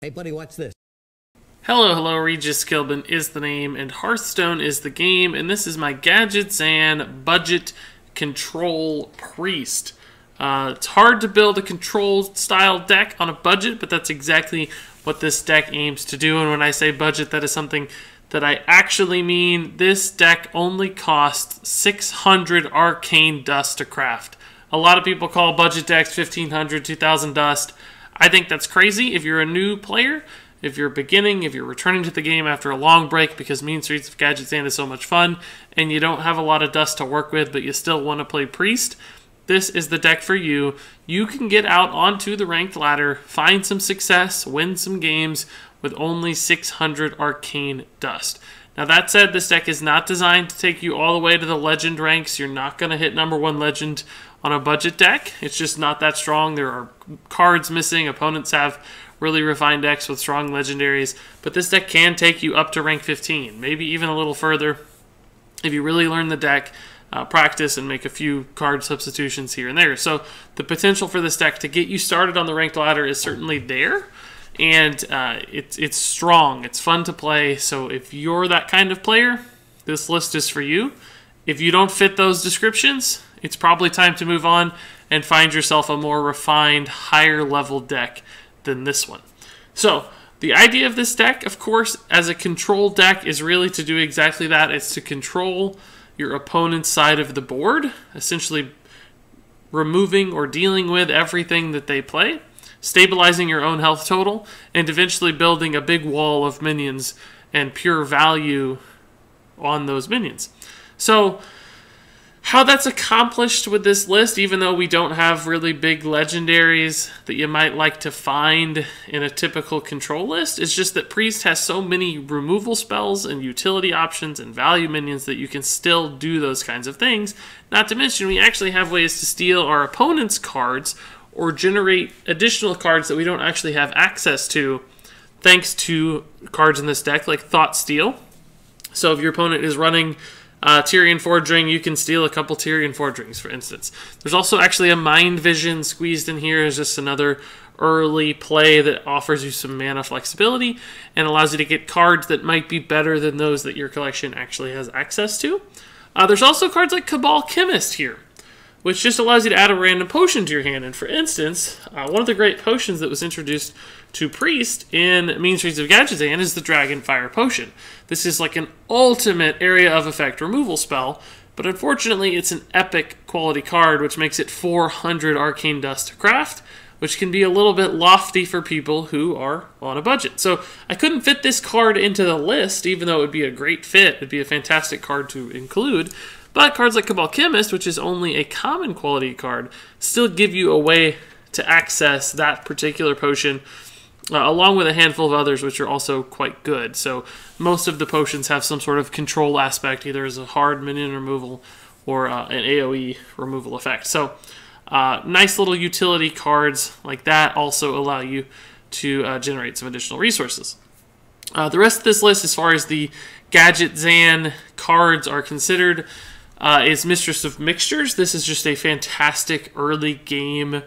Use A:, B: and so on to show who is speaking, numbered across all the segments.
A: Hey buddy, watch this.
B: Hello, Regis Kilbin is the name, and Hearthstone is the game, and this is my Gadgetzan budget control priest. It's hard to build a control-style deck on a budget, but that's exactly what this deck aims to do, and when I say budget, that is something that I actually mean. This deck only costs 600 arcane dust to craft. A lot of people call budget decks 1,500, 2,000 dust. I think that's crazy if you're a new player, if you're beginning, if you're returning to the game after a long break because Mean Streets of Gadgetzan is so much fun, and you don't have a lot of dust to work with, but you still want to play Priest. This is the deck for you. You can get out onto the ranked ladder, find some success, win some games with only 600 arcane dust. Now that said, this deck is not designed to take you all the way to the legend ranks. You're not going to hit #1 legend on a budget deck. It's just not that strong. There are cards missing. Opponents have really refined decks with strong legendaries, but this deck can take you up to rank 15, maybe even a little further if you really learn the deck, practice, and make a few card substitutions here and there. So the potential for this deck to get you started on the ranked ladder is certainly there, and it's strong. It's fun to play, so if you're that kind of player, this list is for you. If you don't fit those descriptions, it's probably time to move on and find yourself a more refined, higher level deck than this one. So the idea of this deck, of course, as a control deck is really to do exactly that. It's to control your opponent's side of the board, essentially removing or dealing with everything that they play, stabilizing your own health total, and eventually building a big wall of minions and pure value on those minions. So how that's accomplished with this list, even though we don't have really big legendaries that you might like to find in a typical control list, is just that Priest has so many removal spells and utility options and value minions that you can still do those kinds of things. Not to mention, we actually have ways to steal our opponent's cards or generate additional cards that we don't actually have access to thanks to cards in this deck like Thought Steal. So if your opponent is running Tyrian Forging, you can steal a couple Tyrian Forgings, for instance. There's also actually a Mind Vision squeezed in here as just another early play that offers you some mana flexibility and allows you to get cards that might be better than those that your collection actually has access to. There's also cards like Cabal Chemist here, which just allows you to add a random potion to your hand. And for instance, one of the great potions that was introduced to Priest in Mean Streets of Gadgetzan is the Dragonfire Potion. This is like an ultimate area of effect removal spell, but unfortunately it's an epic quality card, which makes it 400 arcane dust to craft, which can be a little bit lofty for people who are on a budget. So I couldn't fit this card into the list, even though it would be a great fit. It'd be a fantastic card to include. But cards like Cabal Chemist, which is only a common quality card, still give you a way to access that particular potion, along with a handful of others which are also quite good. So most of the potions have some sort of control aspect, either as a hard minion removal or an AoE removal effect. So nice little utility cards like that also allow you to generate some additional resources. The rest of this list, as far as the Gadgetzan cards are considered, is Mistress of Mixtures. This is just a fantastic early game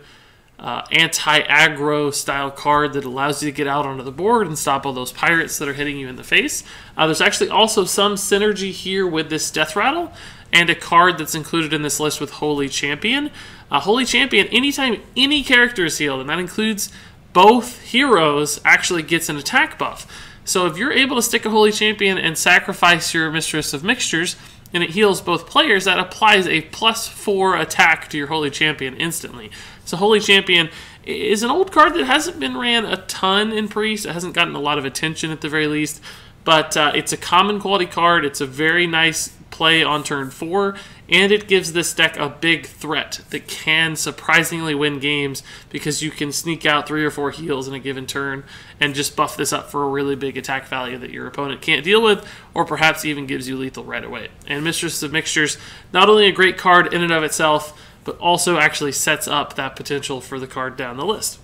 B: anti-aggro style card that allows you to get out onto the board and stop all those pirates that are hitting you in the face. There's actually also some synergy here with this Death Rattle and a card that's included in this list with Holy Champion. Holy Champion, anytime any character is healed, and that includes both heroes, actually gets an attack buff. So if you're able to stick a Holy Champion and sacrifice your Mistress of Mixtures, and it heals both players, that applies a +4 attack to your Holy Champion instantly. So Holy Champion is an old card that hasn't been ran a ton in Priest. It hasn't gotten a lot of attention at the very least, but it's a common quality card. It's a very nice play on turn 4, and it gives this deck a big threat that can surprisingly win games because you can sneak out 3 or 4 heals in a given turn and just buff this up for a really big attack value that your opponent can't deal with, or perhaps even gives you lethal right away. And Mistress of Mixtures, not only a great card in and of itself, but also actually sets up that potential for the card down the list.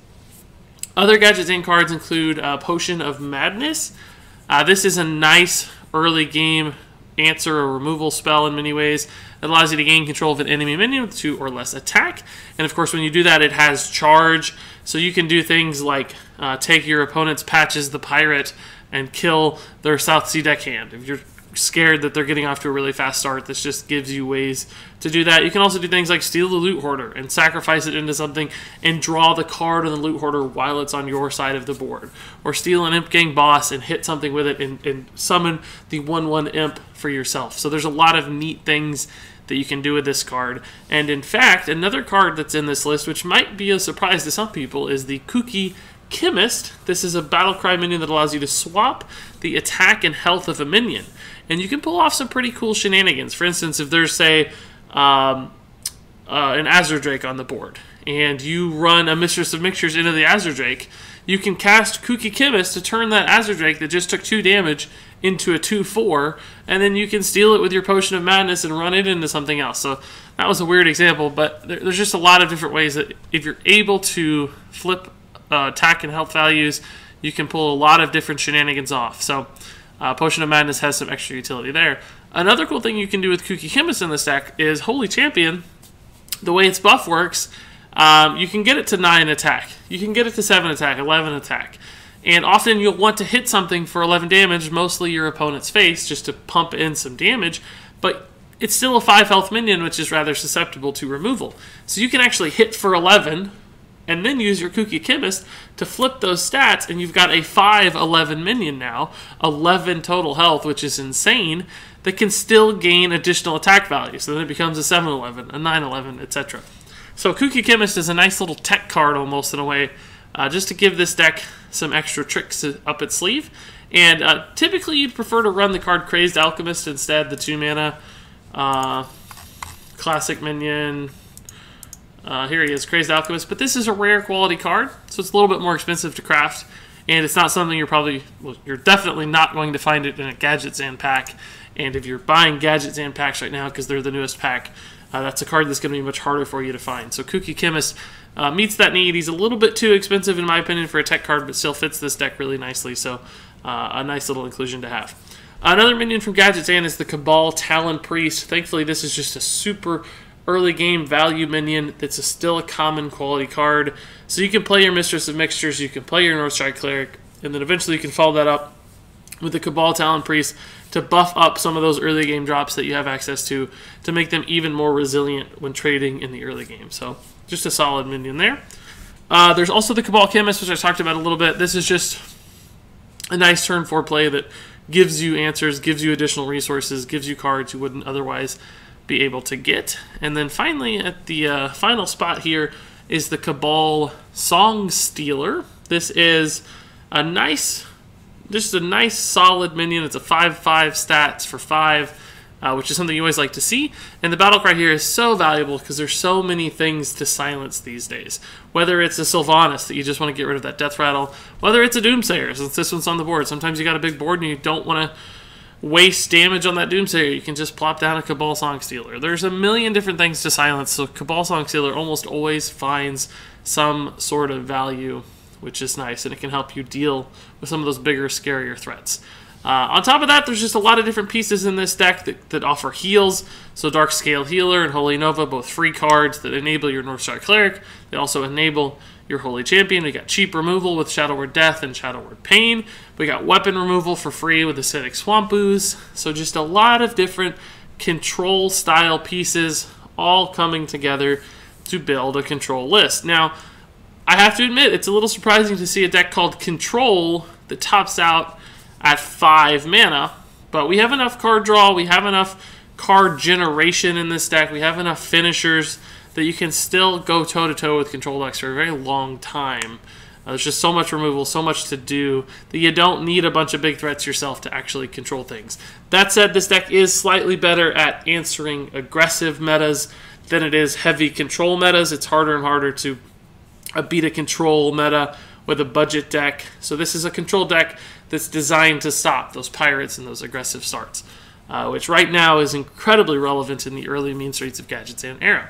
B: Other Gadgetzan cards include Potion of Madness. This is a nice early game answer or removal spell in many ways. It allows you to gain control of an enemy minion with 2 or less attack. And of course, when you do that, it has charge. So you can do things like take your opponent's Patches the Pirate and kill their South Sea Deckhand. If you're scared that they're getting off to a really fast start, this just gives you ways to do that. You can also do things like steal the Loot Hoarder and sacrifice it into something and draw the card on the Loot Hoarder while it's on your side of the board. Or steal an Imp Gang boss and hit something with it and summon the 1/1 Imp for yourself. So there's a lot of neat things that you can do with this card. And in fact, another card that's in this list, which might be a surprise to some people, is the Kooky Chemist. This is a Battlecry minion that allows you to swap the attack and health of a minion. And you can pull off some pretty cool shenanigans. For instance, if there's, say, an Azure Drake on the board, and you run a Mistress of Mixtures into the Azure Drake, you can cast Kooky Chemist to turn that Azure Drake that just took 2 damage into a 2/4, and then you can steal it with your Potion of Madness and run it into something else. So that was a weird example, but there's just a lot of different ways that if you're able to flip attack and health values, you can pull a lot of different shenanigans off. So Potion of Madness has some extra utility there. Another cool thing you can do with Kooky Chemist in this deck is Holy Champion. The way its buff works, you can get it to 9 attack. You can get it to 7 attack, 11 attack. And often you'll want to hit something for 11 damage, mostly your opponent's face, just to pump in some damage. But it's still a 5 health minion, which is rather susceptible to removal. So you can actually hit for 11 and then use your Kooky Chemist to flip those stats, and you've got a 5/11 minion now, 11 total health, which is insane, that can still gain additional attack value. So then it becomes a 7/11, a 9/11, etc. So Kooky Chemist is a nice little tech card almost in a way, just to give this deck some extra tricks up its sleeve. And typically you'd prefer to run the card Crazed Alchemist instead, the 2-mana classic minion. Here he is, Crazed Alchemist. But this is a rare quality card, so it's a little bit more expensive to craft. And it's not something you're definitely not going to find it in a Gadgetzan pack. And if you're buying Gadgetzan packs right now because they're the newest pack, that's a card that's going to be much harder for you to find. So Kooky Chemist meets that need. He's a little bit too expensive in my opinion for a tech card, but still fits this deck really nicely. So a nice little inclusion to have. Another minion from Gadgetzan is the Cabal Talon Priest. Thankfully, this is just a super early game value minion that's still a common quality card. So you can play your Mistress of Mixtures, you can play your Northstrike Cleric, and then eventually you can follow that up with the Cabal Talon Priest to buff up some of those early game drops that you have access to make them even more resilient when trading in the early game. So just a solid minion there. There's also the Cabal Chemist, which I talked about a little bit. This is just a nice turn 4 play that gives you answers, gives you additional resources, gives you cards you wouldn't otherwise be able to get. And then finally, at the final spot here, is the Cabal Song Stealer. This is a nice, just a nice solid minion. It's a 5/5 stats for 5, which is something you always like to see. And the battle cry here is so valuable because there's so many things to silence these days. Whether it's a Sylvanas that you just want to get rid of that death rattle, whether it's a Doomsayer, since this one's on the board. Sometimes you got a big board and you don't want to waste damage on that Doomsayer. You can just plop down a Cabal Song Stealer. There's a million different things to silence, so Cabal Song Stealer almost always finds some sort of value, which is nice, and it can help you deal with some of those bigger, scarier threats. On top of that, there's just a lot of different pieces in this deck that offer heals. So Dark Scale Healer and Holy Nova, both free cards that enable your Northstrike Cleric. They also enable your Holy Champion. We got cheap removal with Shadow Word Death and Shadow Word Pain. We got weapon removal for free with Acidic Swamp Ooze. So just a lot of different control style pieces all coming together to build a control list. Now, I have to admit, it's a little surprising to see a deck called Control that tops out at 5 mana, but we have enough card draw, we have enough card generation in this deck, we have enough finishers that you can still go toe-to-toe with control decks for a very long time. There's just so much removal, so much to do, that you don't need a bunch of big threats yourself to actually control things. That said, this deck is slightly better at answering aggressive metas than it is heavy control metas. It's harder and harder to beat a control meta with a budget deck. So this is a control deck that's designed to stop those pirates and those aggressive starts, which right now is incredibly relevant in the early Mean Streets of Gadgetzan era.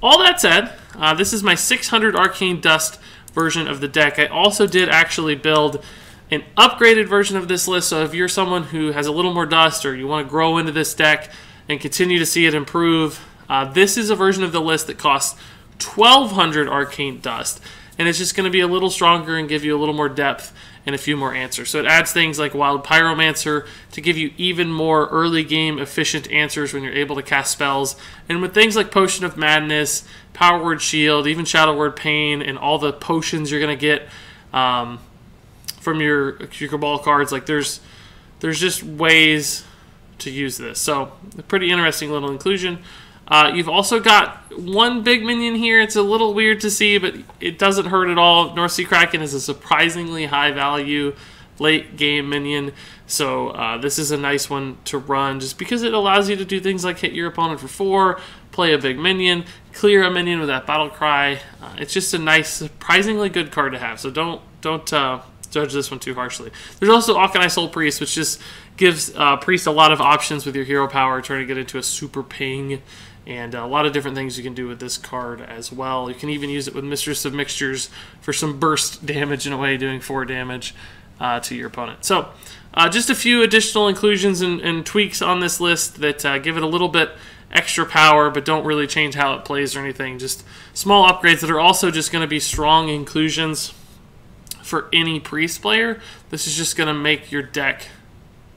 B: All that said, this is my 600 Arcane Dust version of the deck. I also did actually build an upgraded version of this list. So if you're someone who has a little more dust or you want to grow into this deck and continue to see it improve, this is a version of the list that costs 1,200 arcane dust. And it's just going to be a little stronger and give you a little more depth and a few more answers. So it adds things like Wild Pyromancer to give you even more early game efficient answers when you're able to cast spells. And with things like Potion of Madness, Power Word Shield, even Shadow Word Pain, and all the potions you're going to get from your Cabal cards, like there's just ways to use this. So a pretty interesting little inclusion. You've also got one big minion here. It's a little weird to see, but it doesn't hurt at all. North Sea Kraken is a surprisingly high value late game minion, so this is a nice one to run just because it allows you to do things like hit your opponent for 4, play a big minion, clear a minion with that battle cry. It's just a nice, surprisingly good card to have, so don't judge this one too harshly. There's also Arcane Soul Priest, which just gives Priest a lot of options with your hero power, trying to get into a super ping, and a lot of different things you can do with this card as well. You can even use it with Mistress of Mixtures for some burst damage in a way, doing 4 damage to your opponent. So just a few additional inclusions and tweaks on this list that give it a little bit extra power, but don't really change how it plays or anything. Just small upgrades that are also just going to be strong inclusions for any Priest player. This is just going to make your deck,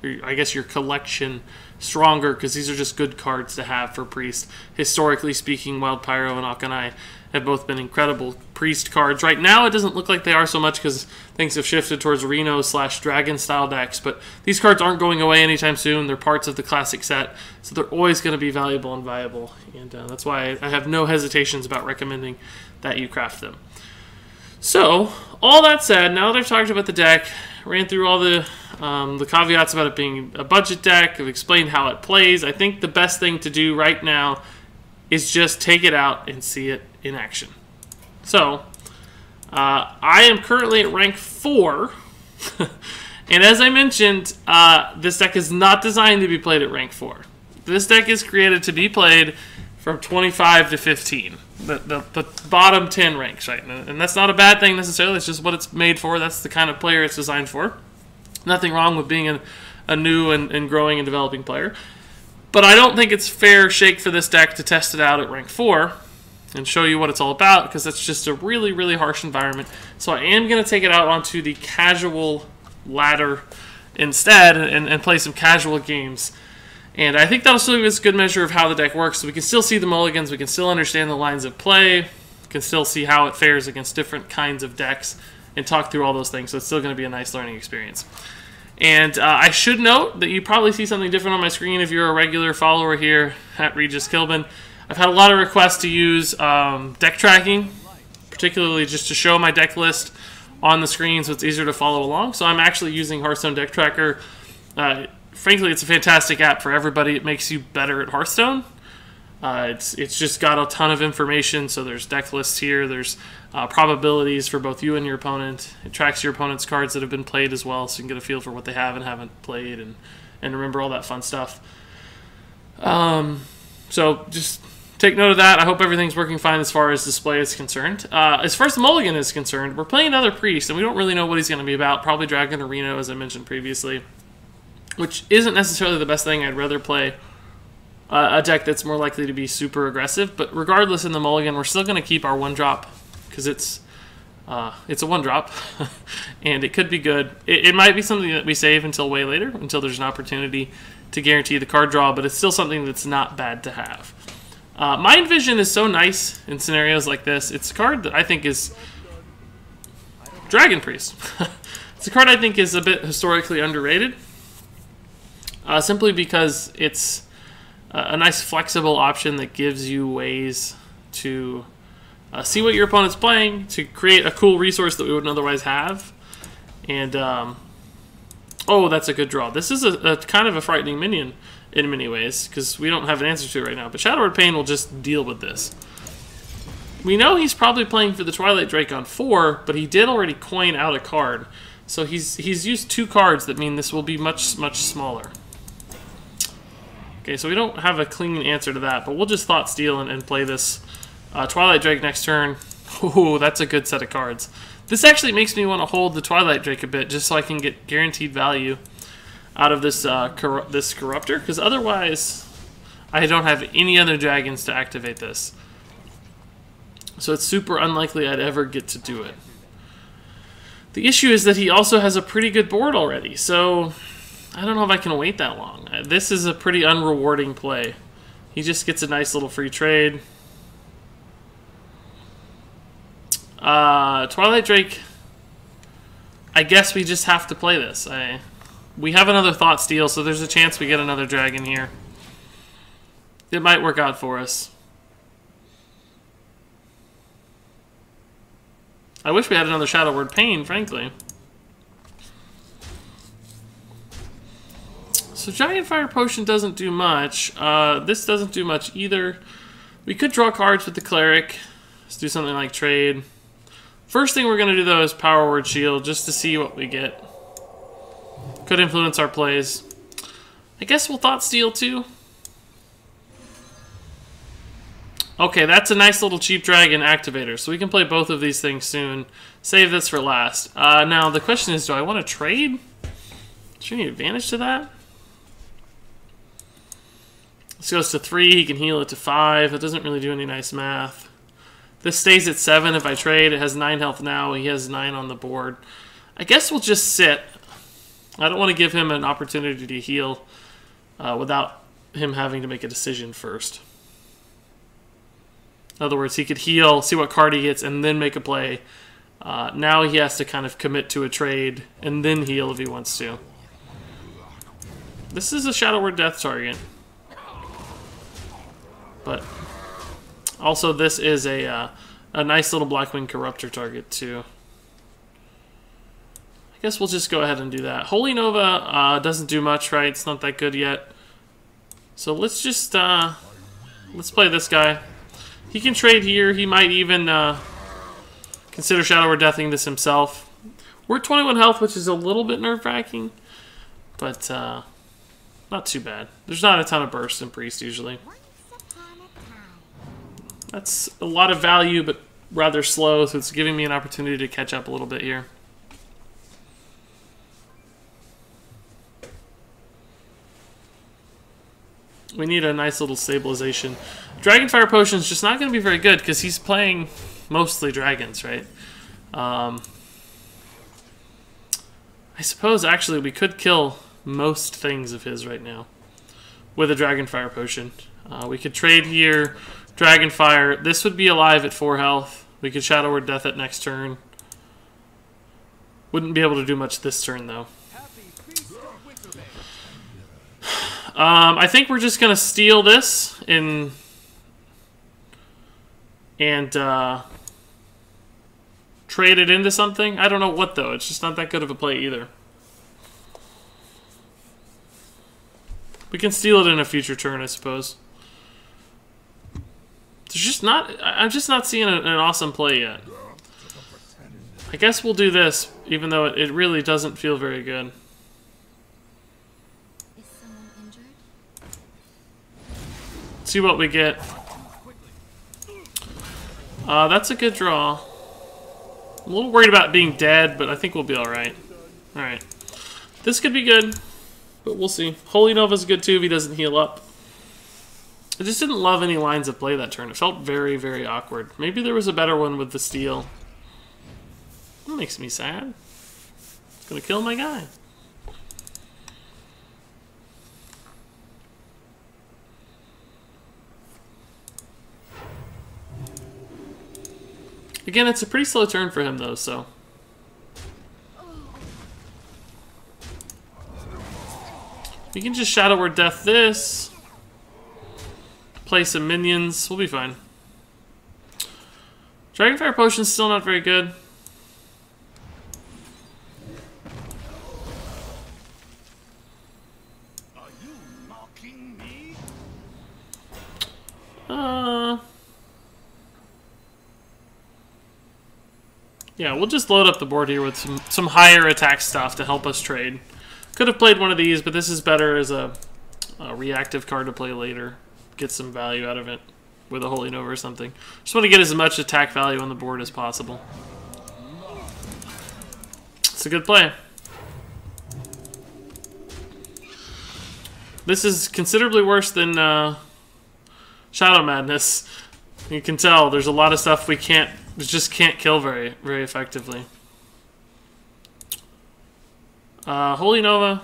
B: or I guess your collection, stronger, because these are just good cards to have for Priest. Historically speaking, Wild Pyro and Arcane have both been incredible Priest cards. Right now, it doesn't look like they are so much because things have shifted towards Reno/Dragon style decks, but these cards aren't going away anytime soon. They're parts of the classic set, so they're always going to be valuable and viable, and that's why I have no hesitations about recommending that you craft them. So, all that said, now that I've talked about the deck, ran through all the caveats about it being a budget deck, I've explained how it plays, I think the best thing to do right now is just take it out and see it in action. So, I am currently at rank 4, and as I mentioned, this deck is not designed to be played at rank 4. This deck is created to be played from 25 to 15. The bottom 10 ranks, right? And that's not a bad thing necessarily. It's just what it's made for. That's the kind of player it's designed for. Nothing wrong with being a new and growing and developing player. But I don't think it's fair shake for this deck to test it out at rank 4 and show you what it's all about, because that's just a really, really harsh environment. So I am going to take it out onto the casual ladder instead and play some casual games. And I think that'll still give us a good measure of how the deck works. So we can still see the mulligans, we can still understand the lines of play, we can still see how it fares against different kinds of decks, and talk through all those things. So it's still going to be a nice learning experience. And I should note that you probably see something different on my screen if you're a regular follower here at Regis Kilbin. I've had a lot of requests to use deck tracking, particularly just to show my deck list on the screen so it's easier to follow along. So I'm actually using Hearthstone Deck Tracker. Frankly, it's a fantastic app for everybody. It makes you better at Hearthstone. It's just got a ton of information. So there's deck lists here. There's probabilities for both you and your opponent. It tracks your opponent's cards that have been played as well, so you can get a feel for what they have and haven't played, and remember all that fun stuff. So just take note of that. I hope everything's working fine as far as display is concerned. As far as the mulligan is concerned, we're playing another Priest, and we don't really know what he's going to be about. Probably Dragon or Reno, as I mentioned previously, which isn't necessarily the best thing. I'd rather play a deck that's more likely to be super aggressive. But regardless, in the mulligan, we're still going to keep our 1-drop because it's a 1-drop, and it could be good. It might be something that we save until way later, until there's an opportunity to guarantee the card draw, but it's still something that's not bad to have. Mind Vision is so nice in scenarios like this. It's a card that I think is Dragon Priest. It's a card I think is a bit historically underrated. Simply because it's a nice flexible option that gives you ways to see what your opponent's playing, to create a cool resource that we wouldn't otherwise have. And, oh, that's a good draw. This is a kind of a frightening minion in many ways, because we don't have an answer to it right now. But Shadow Word Pain will just deal with this. We know he's probably playing for the Twilight Drake on 4, but he did already coin out a card. So he's used 2 cards that mean this will be much, much smaller. Okay, so we don't have a clean answer to that, but we'll just Thought Steal and play this Twilight Drake next turn. Ooh, that's a good set of cards. This actually makes me want to hold the Twilight Drake a bit, just so I can get guaranteed value out of this this Corruptor, because otherwise I don't have any other dragons to activate this. So it's super unlikely I'd ever get to do it. The issue is that he also has a pretty good board already, so I don't know if I can wait that long. This is a pretty unrewarding play. He just gets a nice little free trade. Twilight Drake, I guess we just have to play this. We have another Thought Steal, so there's a chance we get another dragon here. It might work out for us. I wish we had another Shadow Word Pain, frankly. So Giant Fire Potion doesn't do much. This doesn't do much either. We could draw cards with the Cleric. Let's do something like trade. First thing we're going to do, though, is Power Word Shield, just to see what we get. Could influence our plays. I guess we'll Thought Steal, too. Okay, that's a nice little cheap dragon activator, so we can play both of these things soon. Save this for last. Now, the question is, do I want to trade? Is there any advantage to that? This goes to 3, he can heal it to 5. It doesn't really do any nice math. This stays at 7 if I trade. It has 9 health now. He has 9 on the board. I guess we'll just sit. I don't want to give him an opportunity to heal without him having to make a decision first. In other words, he could heal, see what card he gets, and then make a play. Now he has to kind of commit to a trade and then heal if he wants to. This is a Shadow Word Death target. But also this is a nice little Blackwing Corruptor target too. I guess we'll just go ahead and do that. Holy Nova doesn't do much, right? It's not that good yet. So let's just let's play this guy. He can trade here. He might even consider Shadow Word Deathing this himself. We're at 21 health, which is a little bit nerve-wracking, but not too bad. There's not a ton of bursts in Priest usually. That's a lot of value, but rather slow, so it's giving me an opportunity to catch up a little bit here. We need a nice little stabilization. Dragonfire Potion is just not going to be very good because he's playing mostly dragons, right? I suppose, actually, we could kill most things of his right now with a Dragonfire Potion. We could trade here, Dragonfire. This would be alive at 4 health. We could Shadow Word Death it next turn. Wouldn't be able to do much this turn, though. I think we're just going to steal this and trade it into something. I don't know what, though. It's just not that good of a play either. We can steal it in a future turn, I suppose. There's just not... I'm just not seeing an awesome play yet. I guess we'll do this, even though it really doesn't feel very good. See what we get. That's a good draw. I'm a little worried about being dead, but I think we'll be alright. Alright. This could be good, but we'll see. Holy Nova's good too if he doesn't heal up. I just didn't love any lines of play that turn. It felt very, very awkward. Maybe there was a better one with the steal. That makes me sad. It's gonna kill my guy. Again, it's a pretty slow turn for him, though, so... We can just Shadow Word Death this. Play some minions. We'll be fine. Dragonfire Potion's still not very good.
A: Are you mocking me?
B: Yeah, we'll just load up the board here with some higher attack stuff to help us trade. Could have played one of these, but this is better as a reactive card to play later. Get some value out of it with a Holy Nova or something. Just want to get as much attack value on the board as possible. It's a good play. This is considerably worse than Shadow Madness. You can tell there's a lot of stuff we just can't kill very effectively. Holy Nova.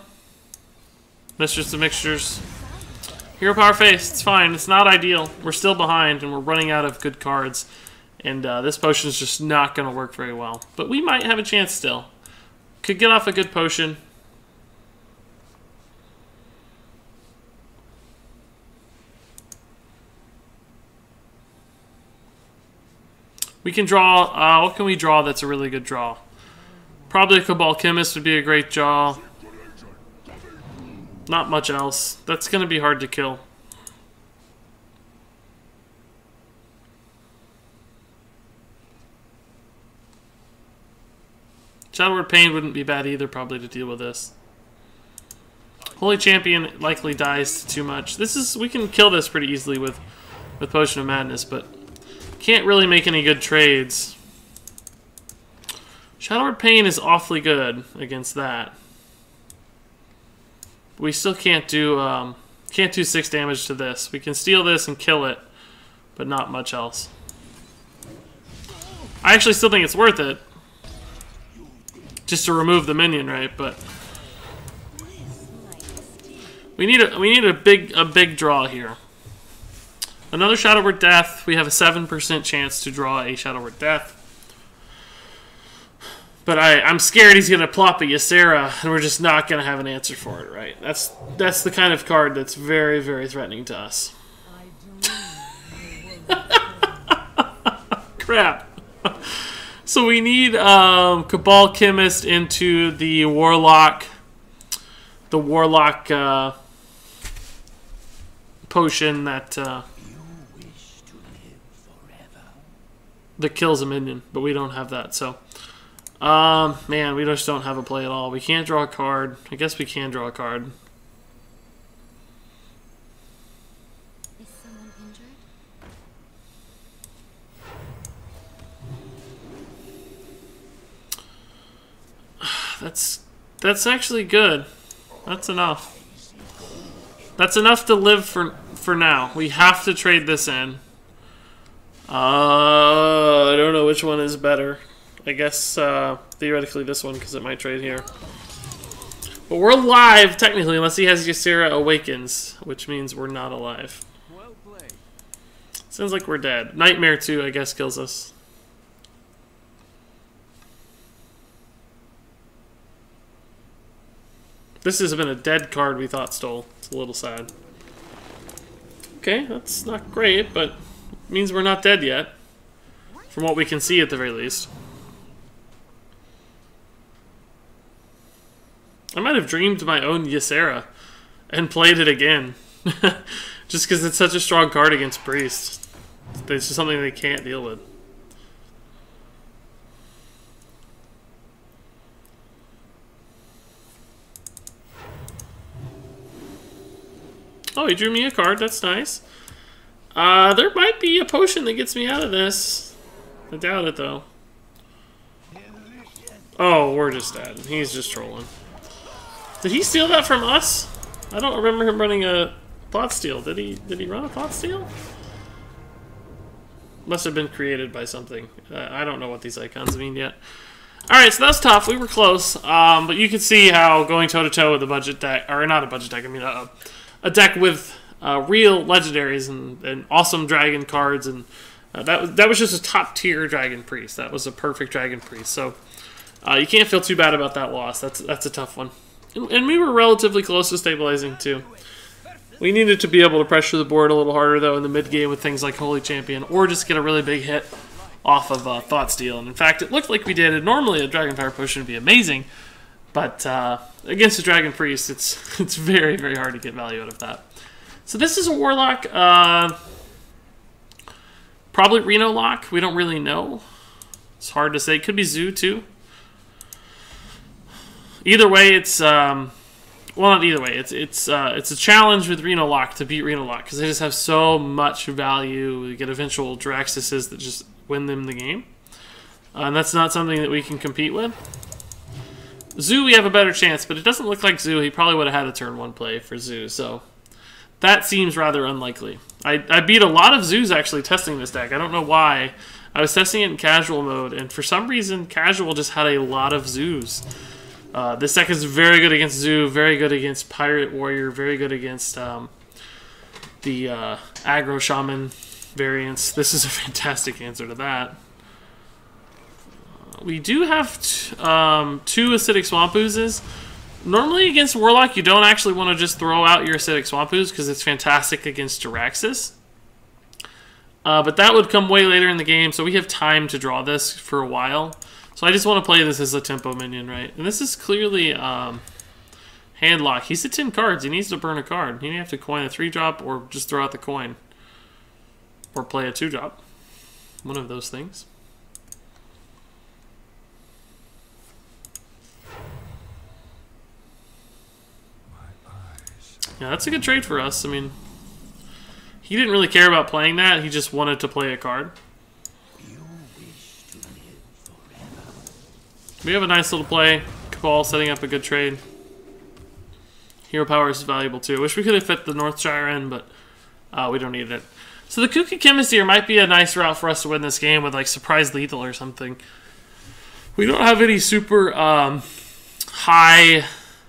B: Mistress of Mixtures. Hero Power Face. It's fine. It's not ideal. We're still behind and we're running out of good cards. And this potion is just not going to work very well. But we might have a chance still. Could get off a good potion. We can draw, what can we draw that's a really good draw? Probably a Cabal Chemist would be a great draw. Not much else. That's going to be hard to kill. Shadow Word Pain wouldn't be bad either, probably, to deal with this. Holy Champion likely dies too much. We can kill this pretty easily with Potion of Madness, but can't really make any good trades. Shadow Word Pain is awfully good against that. We still can't do 6 damage to this. We can steal this and kill it, but not much else. I actually still think it's worth it, just to remove the minion, right? But we need a big draw here. Another Shadow Word Death. We have a 7% chance to draw a Shadow Word Death. But I'm scared he's going to plop a Ysera, and we're just not going to have an answer for it, right? That's the kind of card that's very, very threatening to us. Crap. So we need Cabal Chemist into the Warlock. The Warlock potion that kills a minion, but we don't have that, so man, we just don't have a play at all. We can't draw a card. I guess we can draw a card.
C: Is someone injured?
B: That's actually good. That's enough. That's enough to live for now. We have to trade this in. I don't know which one is better. I guess theoretically this one, because it might trade here. But we're alive, technically, unless he has Ysera Awakens, which means we're not alive.
A: Well played.
B: Sounds like we're dead. Nightmare 2, I guess, kills us. This has been a dead card we thought stole. It's a little sad. Okay, that's not great, but it means we're not dead yet. From what we can see, at the very least. I might have dreamed my own Ysera and played it again. Just because it's such a strong card against Priest. It's just something they can't deal with. Oh, he drew me a card. That's nice. There might be a potion that gets me out of this. I doubt it, though. Oh, we're just dead. He's just trolling. Did he steal that from us? I don't remember him running a Thought Steal. Did he run a Thought Steal? Must have been created by something. I don't know what these icons mean yet. Alright, so that's tough. We were close. But you can see how going toe-to-toe with a budget deck, or not a budget deck, I mean a deck with real legendaries and awesome dragon cards, and that was just a top-tier Dragon Priest. That was a perfect Dragon Priest. So you can't feel too bad about that loss. That's a tough one. And we were relatively close to stabilizing, too. We needed to be able to pressure the board a little harder, though, in the mid-game with things like Holy Champion, or just get a really big hit off of Thought Steal. And in fact, it looked like we did. And normally, a Dragon Fire Potion would be amazing, but against a Dragon Priest, it's very, very hard to get value out of that. So this is a Warlock. Probably Reno Lock. We don't really know. It's hard to say. It could be Zoo, too. Either way, it's well, not either way. It's a challenge with Reno Lock to beat Reno Lock because they just have so much value. We get eventual Draxises that just win them the game, and that's not something that we can compete with. Zoo, we have a better chance, but it doesn't look like Zoo. He probably would have had a turn 1 play for Zoo, so that seems rather unlikely. I beat a lot of Zoos actually testing this deck. I don't know why. I was testing it in casual mode, and for some reason, casual just had a lot of Zoos. This deck is very good against Zoo, very good against Pirate Warrior, very good against the Aggro Shaman variants. This is a fantastic answer to that. We do have 2 Acidic Swamp Oozes. Normally against Warlock, you don't actually want to just throw out your Acidic Swamp Ooze because it's fantastic against Jiraxis. But that would come way later in the game, so we have time to draw this for a while. So I just want to play this as a tempo minion, right? And this is clearly Handlock. He's at 10 cards. He needs to burn a card. He may have to coin a 3-drop or just throw out the coin. Or play a 2-drop. One of those things. Yeah, that's a good trade for us. I mean, he didn't really care about playing that. He just wanted to play a card. We have a nice little play. Cabal setting up a good trade. Hero Power is valuable too. Wish we could have fit the Northshire in, but we don't need it. So the Kooky Chemist here might be a nice route for us to win this game with like Surprise Lethal or something. We don't have any super high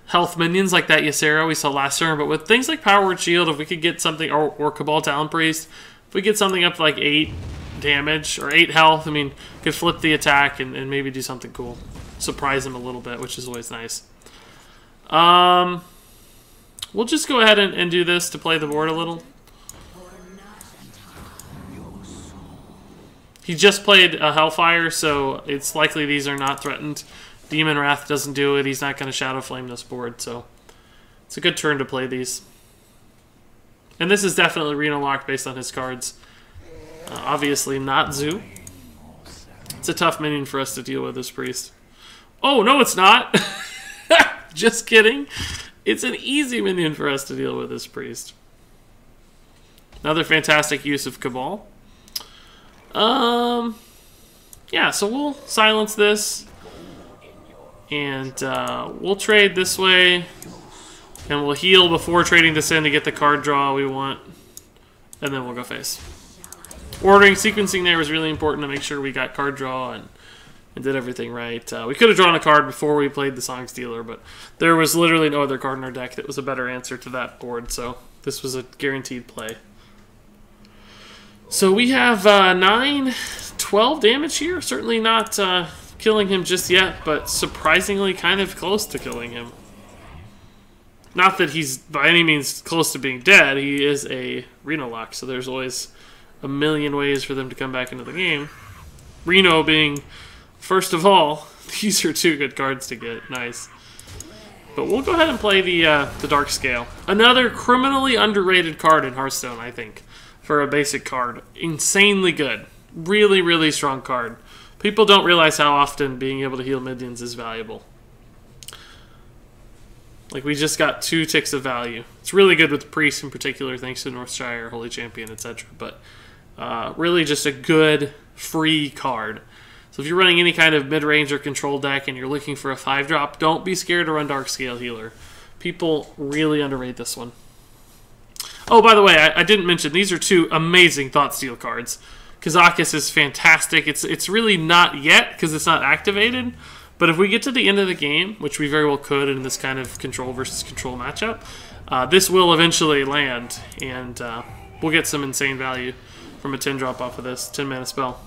B: health minions like that Ysera we saw last turn, but with things like Power Word Shield, if we could get something, or Cabal Talon Priest, if we get something up to like 8 damage or 8 health, I mean, could flip the attack and maybe do something cool. Surprise him a little bit, which is always nice. We'll just go ahead and do this to play the board a little. He just played a Hellfire, so it's likely these are not threatened. Demon Wrath doesn't do it. He's not going to Shadow Flame this board, so it's a good turn to play these. And this is definitely Reno locked based on his cards. Obviously not Zoo. It's a tough minion for us to deal with, this Priest. Oh, no it's not! Just kidding. It's an easy minion for us to deal with, this Priest. Another fantastic use of Cabal. Yeah, so we'll silence this. And we'll trade this way. And we'll heal before trading this in to get the card draw we want. And then we'll go face. Ordering, sequencing there was really important to make sure we got card draw and did everything right. We could have drawn a card before we played the Song Stealer, but there was literally no other card in our deck that was a better answer to that board, so this was a guaranteed play. So we have 12 damage here. Certainly not killing him just yet, but surprisingly kind of close to killing him. Not that he's by any means close to being dead. He is a Reno lock, so there's always a million ways for them to come back into the game. Reno being, first of all, these are 2 good cards to get. Nice. But we'll go ahead and play the Dark Scale. Another criminally underrated card in Hearthstone, I think, for a basic card. Insanely good. Really, really strong card. People don't realize how often being able to heal minions is valuable. Like, we just got 2 ticks of value. It's really good with Priest in particular, thanks to Northshire, Holy Champion, etc. But really just a good, free card. So if you're running any kind of mid-range or control deck and you're looking for a 5-drop, don't be scared to run Dark Scale Healer. People really underrate this one. Oh, by the way, I didn't mention, these are 2 amazing Thoughtsteal cards. Kazakus is fantastic. It's really not yet because it's not activated. But if we get to the end of the game, which we very well could in this kind of control versus control matchup, this will eventually land, and we'll get some insane value from a 10-drop off of this 10-mana spell.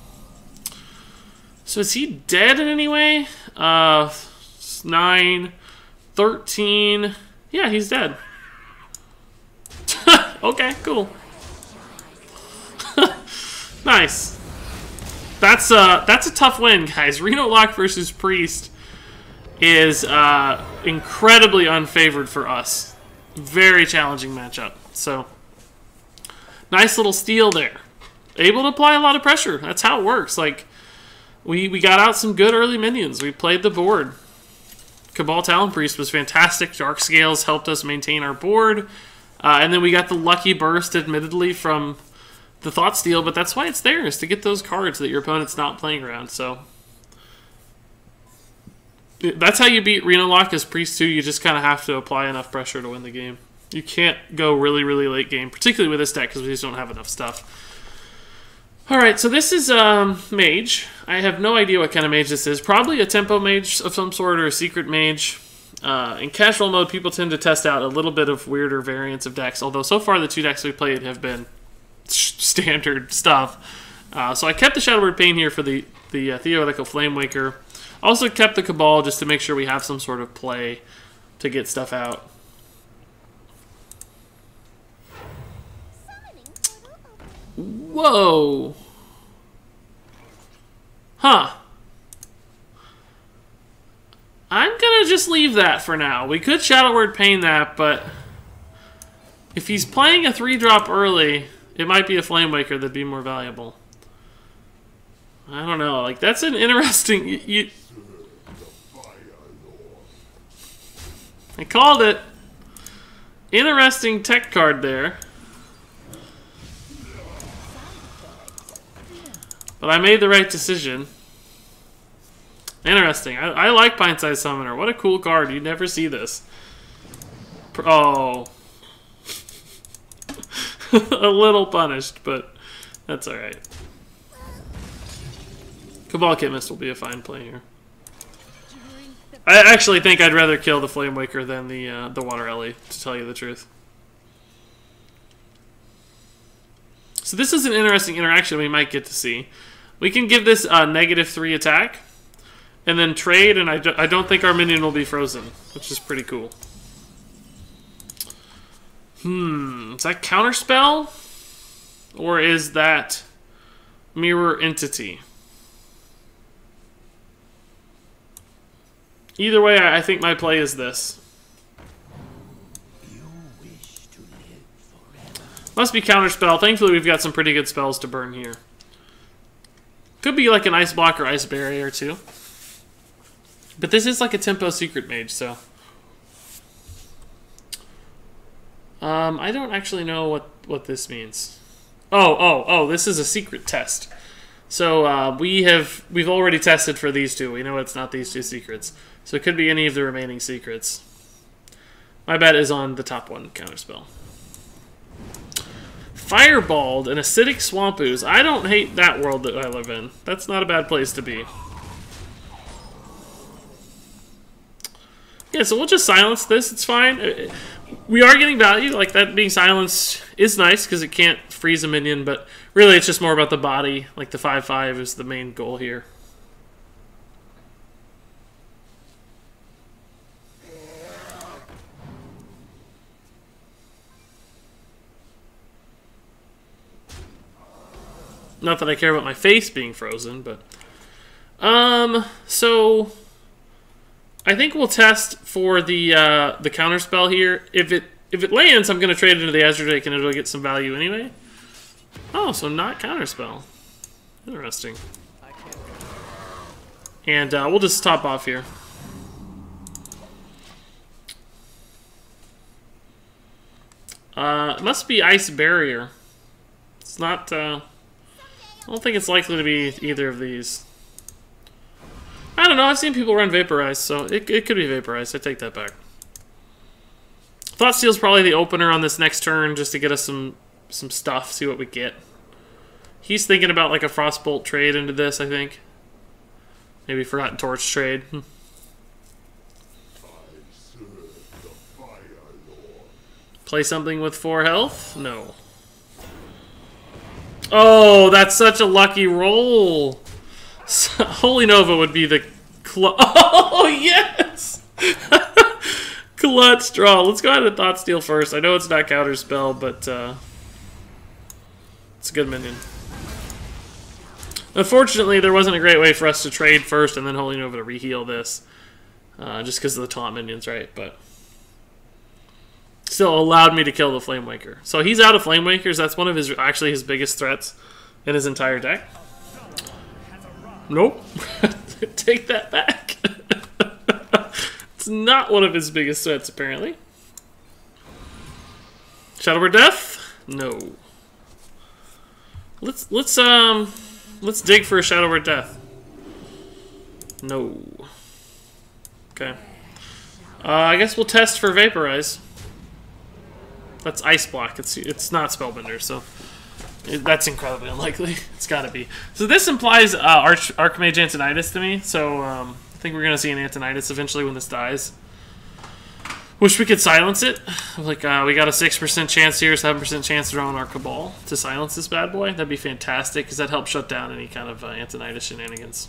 B: So is he dead in any way? 9, 13. Yeah, he's dead. Okay, cool. Nice. That's a tough win, guys. Reno Lock versus Priest is incredibly unfavored for us. Very challenging matchup. So, nice little steal there. Able to apply a lot of pressure. That's how it works. Like, we got out some good early minions. We played the board. Cabal Talon Priest was fantastic. Dark Scales helped us maintain our board. And then we got the lucky burst, admittedly, from the Thoughtsteal, but that's why it's there, is to get those cards that your opponent's not playing around. So That's how you beat Reno Lock as Priest 2. You just kind of have to apply enough pressure to win the game. You can't go really, really late game, particularly with this deck because we just don't have enough stuff. Alright, so this is Mage. I have no idea what kind of mage this is. Probably a tempo mage of some sort or a secret mage. In casual mode, people tend to test out a little bit of weirder variants of decks, although so far the 2 decks we played have been standard stuff. So I kept the Shadowward Pain here for the Theoretical Flamewaker. Also kept the Cabal just to make sure we have some sort of play to get stuff out. Whoa! Huh. I'm gonna just leave that for now. We could Shadowward Pain that, but if he's playing a 3-drop early, it might be a Flamewaker that'd be more valuable. I don't know. Like, that's an interesting... I called it. Interesting tech card there. But I made the right decision. Interesting. I like Pint-Sized Summoner. What a cool card. You'd never see this. Oh. A little punished, but that's alright. Cabal Chemist will be a fine play here. I actually think I'd rather kill the Flamewaker than the Water Ellie, to tell you the truth. So this is an interesting interaction we might get to see. We can give this a -3 attack, and then trade, and I don't think our minion will be frozen, which is pretty cool. Is that Counterspell? Or is that Mirror Entity? Either way, I think my play is this. Must be Counterspell. Thankfully, we've got some pretty good spells to burn here. Could be like an Ice Block or Ice Barrier, too. But this is like a tempo secret mage, so... I don't actually know what this means. Oh, this is a secret test. So, we've already tested for these 2. We know it's not these 2 secrets. So it could be any of the remaining secrets. My bet is on the top one, Counterspell. Fireballed, an Acidic Swamp Ooze. I don't hate that world that I live in. That's not a bad place to be. Yeah, so we'll just silence this. It's fine. We are getting value. Like, that being silenced is nice because it can't freeze a minion, but really it's just more about the body. Like, the 5/5 is the main goal here. Not that I care about my face being frozen, but... So... I think we'll test for the Counterspell here. If it lands, I'm going to trade it into the Azure Drake and it'll get some value anyway. Oh, so not Counterspell. Interesting. And we'll just top off here. It must be Ice Barrier. It's not... I don't think it's likely to be either of these. I don't know, I've seen people run Vaporize, so it could be Vaporize. I take that back. Thoughtsteal's probably the opener on this next turn, just to get us some stuff, see what we get. He's thinking about like a Frostbolt trade into this, I think. Maybe Forgotten Torch trade. Play something with 4 health? No. Oh, that's such a lucky roll. Holy Nova would be the oh, yes! Clutch draw. Let's go ahead and Thoughtsteal first. I know it's not Counterspell, but it's a good minion. Unfortunately, there wasn't a great way for us to trade first and then Holy Nova to reheal this. Just because of the taunt minions, right? But still allowed me to kill the Flamewaker. So he's out of Flamewakers. That's one of his actually his biggest threats in his entire deck. Nope. Take that back. It's not one of his biggest threats, apparently. Shadowward Death? No. Let's dig for a Shadowward Death. No. Okay. I guess we'll test for Vaporize. That's Ice Block. It's not Spellbinder, so that's incredibly unlikely. It's gotta be. So this implies Archmage Antonidas to me, so I think we're gonna see an Antonidas eventually when this dies. Wish we could silence it. Like, we got a 6% chance here, 7% chance drawing our Cabal to silence this bad boy. That'd be fantastic, because that helps shut down any kind of Antonidas shenanigans.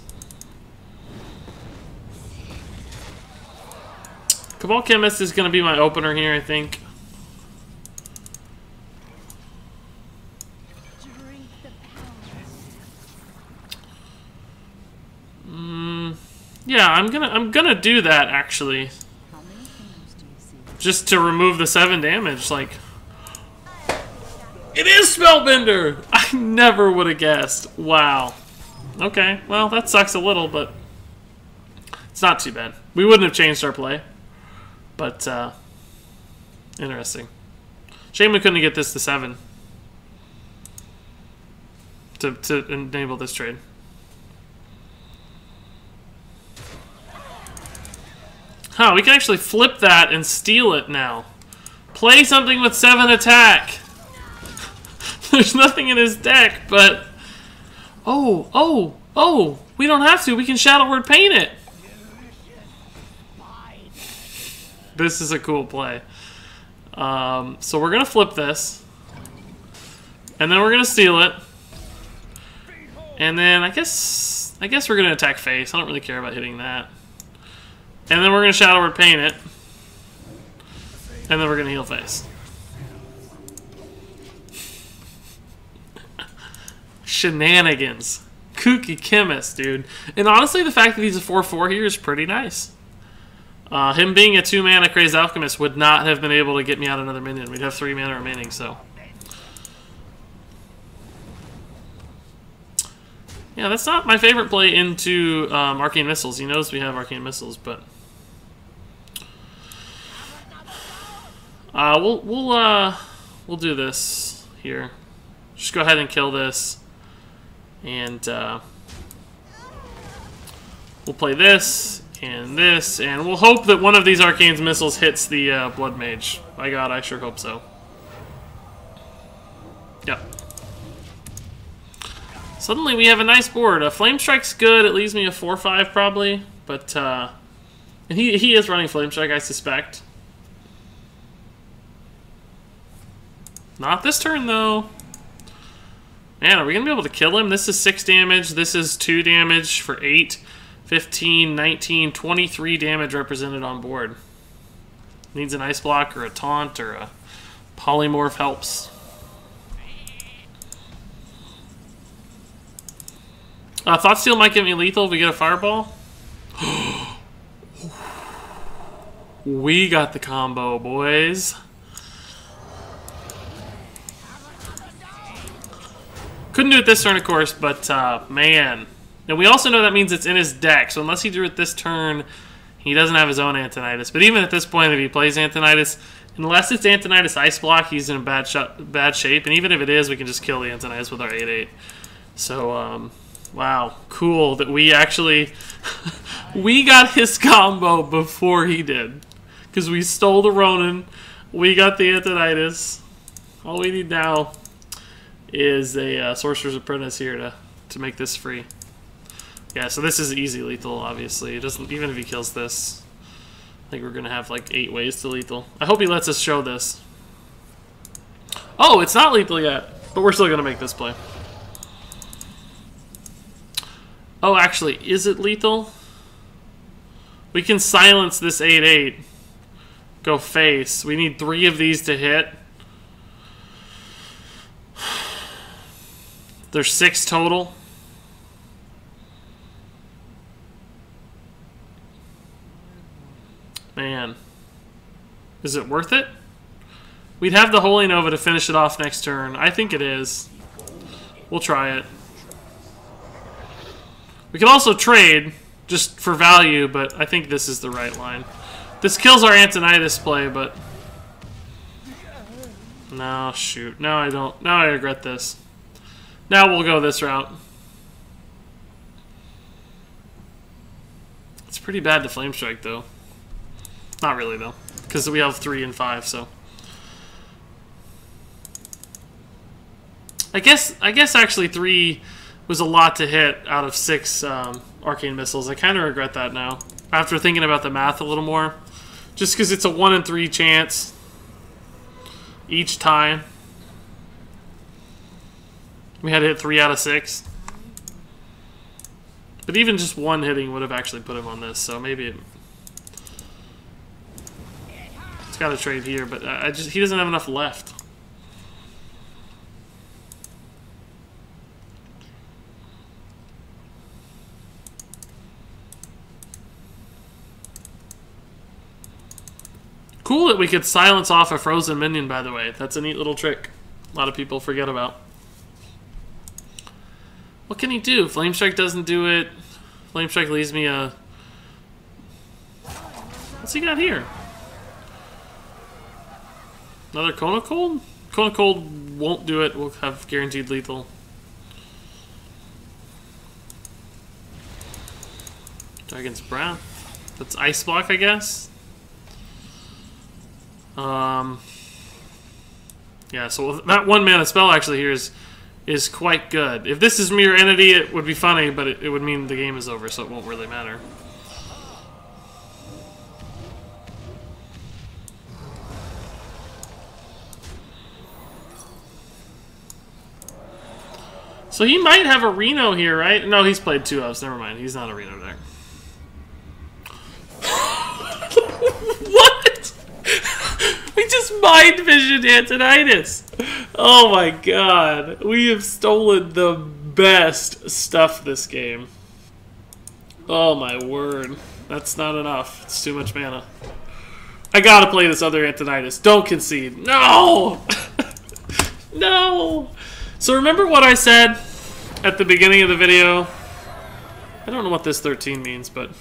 B: Cabal Chemist is going to be my opener here, I think. Yeah, I'm gonna do that actually. Just to remove the 7 damage, like... It is Spellbinder! I never would have guessed. Wow. Okay, well, that sucks a little, but... It's not too bad. We wouldn't have changed our play. But, interesting. Shame we couldn't get this to 7. To enable this trade. Huh, we can actually flip that and steal it now. Play something with 7 attack. There's nothing in his deck, but... Oh, we don't have to. We can Shadow Word Paint it. This is a cool play. So we're going to flip this. And then we're going to steal it. And then I guess we're going to attack face. I don't really care about hitting that. And then we're going to Shadow Word Paint it. And then we're going to heal face. Shenanigans. Kooky Chemist, dude. And honestly, the fact that he's a 4/4 here is pretty nice. Him being a 2-mana Crazed Alchemist would not have been able to get me out another minion. We'd have 3 mana remaining, so... Yeah, that's not my favorite play into Arcane Missiles. He knows we have Arcane Missiles, but... We'll do this here. Just go ahead and kill this. And we'll play this. And this, and we'll hope that one of these Arcane's missiles hits the Blood Mage. By God, I sure hope so. Yep. Suddenly we have a nice board. Flame Strike's good. It leaves me a 4/5 probably, but and he is running Flame Strike, I suspect. Not this turn though. Man, are we gonna be able to kill him? This is 6 damage. This is 2 damage for 8. 15, 19, 23 damage represented on board. Needs an Ice Block or a Taunt or a Polymorph helps. Thoughtsteal might get me lethal if we get a Fireball. We got the combo, boys. Couldn't do it this turn, of course, but man. And we also know that means it's in his deck, so unless he drew it this turn, he doesn't have his own Antonidas. But even at this point, if he plays Antonidas, unless it's Antonidas Ice Block, he's in a bad shape. And even if it is, we can just kill the Antonidas with our 8/8. So, wow, cool that we actually... we got his combo before he did. Because we stole the Ronin, we got the Antonidas. All we need now is a Sorcerer's Apprentice here to make this free. Yeah, so this is easy lethal, obviously. It doesn't, even if he kills this, I think we're gonna have like 8 ways to lethal. I hope he lets us show this. Oh, it's not lethal yet, but we're still gonna make this play. Oh, actually, is it lethal? We can silence this 8/8. Go face. We need 3 of these to hit. There's 6 total. Man. Is it worth it? We'd have the Holy Nova to finish it off next turn. I think it is. We'll try it. We could also trade, just for value, but I think this is the right line. This kills our Antonidas play, but... No, shoot. No, I don't. Now I regret this. Now we'll go this route. It's pretty bad to Flame Strike, though. Not really, though, because we have 3 and 5, so... I guess actually 3 was a lot to hit out of 6 arcane missiles. I kind of regret that now, after thinking about the math a little more. Just because it's a 1 in 3 chance each time. We had to hit 3 out of 6. But even just 1 hitting would have actually put him on this, so maybe it's got to trade here, but he doesn't have enough left. Cool that we could silence off a frozen minion, by the way. That's a neat little trick a lot of people forget about. What can he do? Flame Strike doesn't do it. Flame Strike leaves me a... What's he got here? Another Cone of Cold? Cone of Cold won't do it. We'll have guaranteed lethal. Dragon's Breath. That's Ice Block, I guess. Yeah, so that 1 mana spell actually here is quite good. If this is Mirror Entity, it would be funny, but it would mean the game is over, so it won't really matter. So he might have a Reno here, right? No, he's played 2 O's. Never mind. He's not a Reno deck. What? We just mind visioned Antonidas. Oh my god. We have stolen the best stuff this game. Oh my word. That's not enough. It's too much mana. I gotta play this other Antonidas. Don't concede. No! No! So remember what I said at the beginning of the video? I don't know what this 13 means, but...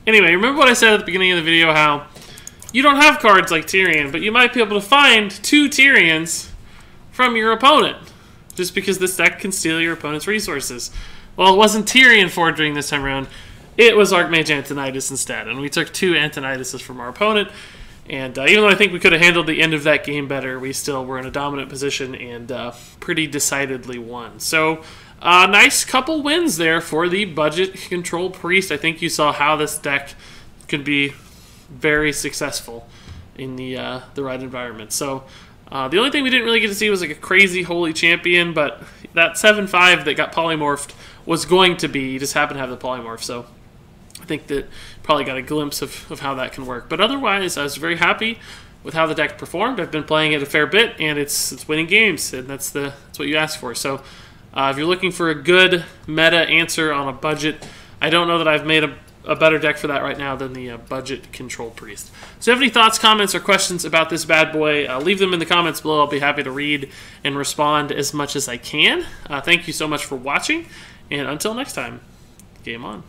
B: Anyway, remember what I said at the beginning of the video, how you don't have cards like Tyrion, but you might be able to find 2 Tyrions from your opponent, just because this deck can steal your opponent's resources. Well, it wasn't Tyrion forging this time around, it was Archmage Antonidas instead, and we took 2 Antonidases from our opponent, and even though I think we could have handled the end of that game better, we still were in a dominant position and pretty decidedly won. So, nice couple wins there for the Budget Control Priest. I think you saw how this deck could be very successful in the right environment. So, the only thing we didn't really get to see was like a crazy Holy Champion, but that 7/5 that got polymorphed was going to be, you just happened to have the polymorph, so I think that probably got a glimpse of how that can work. But otherwise, I was very happy with how the deck performed. I've been playing it a fair bit, and it's winning games, and that's what you ask for. So, if you're looking for a good meta answer on a budget, I don't know that I've made a better deck for that right now than the Budget Control Priest. So if you have any thoughts, comments, or questions about this bad boy, leave them in the comments below. I'll be happy to read and respond as much as I can. Thank you so much for watching, and until next time, game on.